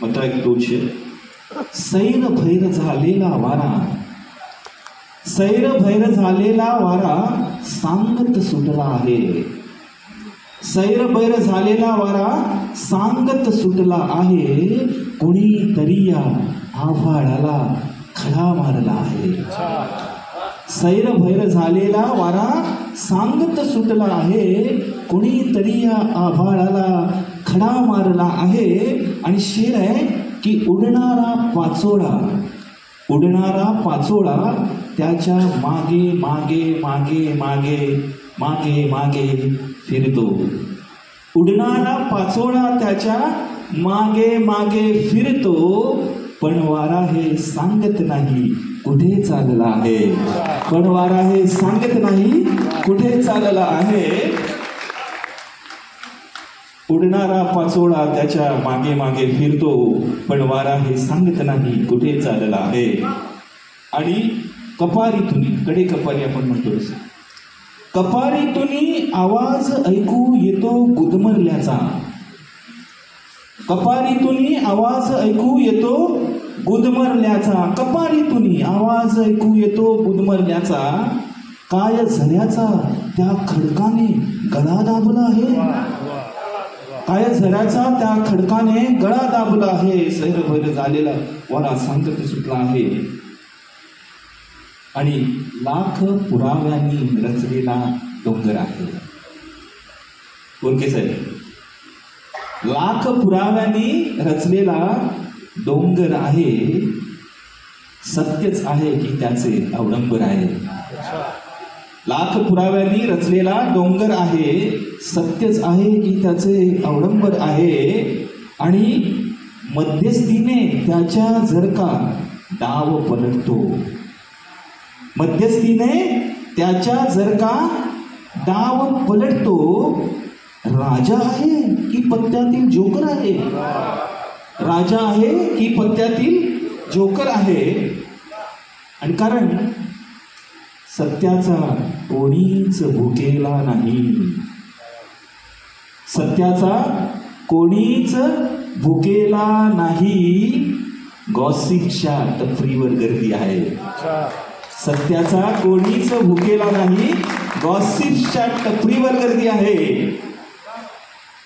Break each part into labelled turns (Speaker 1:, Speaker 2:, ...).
Speaker 1: मात्र एक दोषे सैर भैर झालेला वारा, सैर भैर झालेला वारा सांगत सुटला आहे, सैर भैर झालेला वारा सांगत सुटला आहे, कोणीतरी या आभाळाला खडा मारला आहे. सैर भैर झालेला वारा सांगत सुटला आहे, कोणीतरी या आभाळाला खडा मारला आहे. आणि शेर आहे की उडणारा पाचोळा, उडणारा पाचोळा त्याच्या मागे मागे मागे मागे मागे मागे फिरतो. उडणारा पाचोळा त्याच्या मागे मागे फिरतो, पण वारा हे सांगत नाही कुठे चालला आहे, पण वारा हे सांगत नाही कुठे चालला आहे. उडणारा पाचोळा त्याच्या मागे मागे फिरतो, पण वारा हे सांगत नाही कुठे चालला आहे. आणि कपारीतून, कडे कपारी आपण म्हणतो, कपारीतून आवाज ऐकू येतो गुदमरल्याचा, कपारीतून आवाज ऐकू येतो गुदमरल्याचा, कपारीतून आवाज ऐकू येतो गुदमरल्याचा. काय झऱ्याचा त्या खडकाने गळा दाबला आहे, काय झऱ्याचा त्या खडकाने गळा दाबला आहे. सैर भैर झालेला वारा सांगत सुटला आहे. आणि लाख पुराव्यांनी रचलेला डोंगर आहे. ओळखे साहेब, लाख पुराव्यांनी रचलेला डोंगर आहे. सत्यच आहे की त्याचे अवलंबर आहे. लाख पुराव्यांनी रचलेला डोंगर आहे, सत्यच आहे की त्याचे अवलंबर आहे. आणि मध्यस्थीने त्याच्या जर का डाव पलटतो, मध्यस्थीने त्याच्या जर का डाव पलटतो, राजा आहे की पत्त्यातील जोकर आहे, राजा आहे की पत्त्यातील जोकर आहे. आणि कारण सत्याचा कोणीच भुकेला नाही, सत्याचा कोणीच भुकेला नाही. गॉसिपच्या टपरीवर गर्दी आहे, सत्याचा कोणीच भुकेला नाही, गॉसिपच्या टपरीवर गर्दी आहे.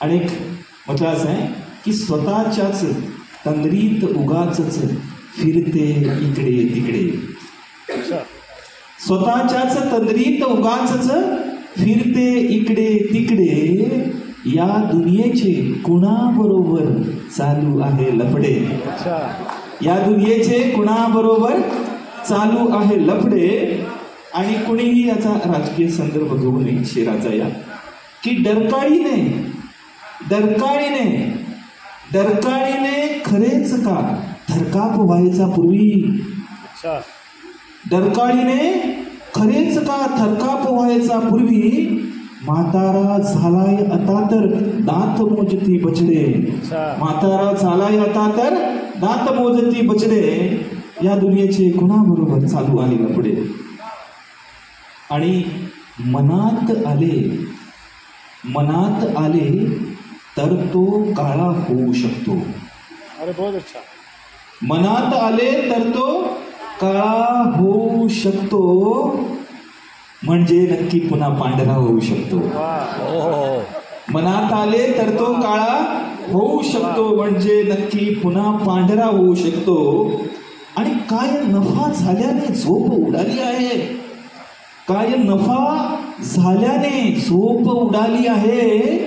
Speaker 1: अनेक म्हटलं असं आहे की स्वतःच्याच तंद्रीत उगाचच फिरते इकडे तिकडे, स्वतःच्याच तंद्रीत उगाचच फिरते इकडे तिकडे. या दुनियेचे कुणाबरोबर चालू आहे लफडे, या दुनियेचे कुणाबरोबर चालू आहे लफडे. आणि कुणीही याचा राजकीय संदर्भ घेऊ नये शेराचा या, की डरकाळीने डरकाळीने डरकाळीने खरेच का थरकाप व्हायचा पूर्वी, डरकाळीने खरेच का थरकाप व्हायचा पूर्वी. म्हातारा झालाय आता तर दात मोजती बछडे, म्हातारा झालाय आता तर दात मोजती बछडे. या दुनियेचे कुणाबरोबर चालू आहे लफडे. आणि मनात आले, मनात आले तर तो काळा होऊ शकतो.
Speaker 2: अरे बहुत अच्छा.
Speaker 1: मनात आले तर तो काळा होऊ शकतो, म्हणजे नक्की पुन्हा पांढरा होऊ शकतो. मनात आले तर तो काळा होऊ शकतो, म्हणजे नक्की पुन्हा पांढरा होऊ शकतो. आणि काय नफा झाल्याने झोप उडाली आहे, काय नफा झाल्याने झोप उडाली आहे.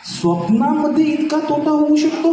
Speaker 1: स्वप्नामध्ये इतका तोटा होऊ शकतो.